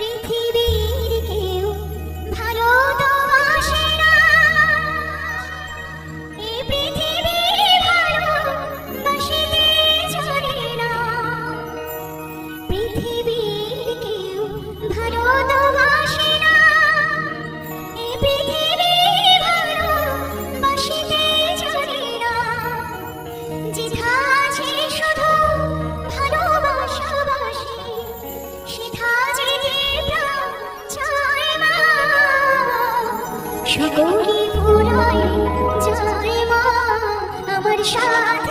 পৃথিবীর কেউ ভালো তো বাসে না, এই পৃথিবী ভালো বাসিতে জানে না। পৃথিবীর কেউ ভালো তো বাসে না, এই পৃথিবী ভালো বাসিতে জানে না। যেথা আছে শুধু ভালোবাসাবাসি, সেথা যেতে প্রাণ চায় মা। সকলকে পুরাই যায় মা, আমার সাথ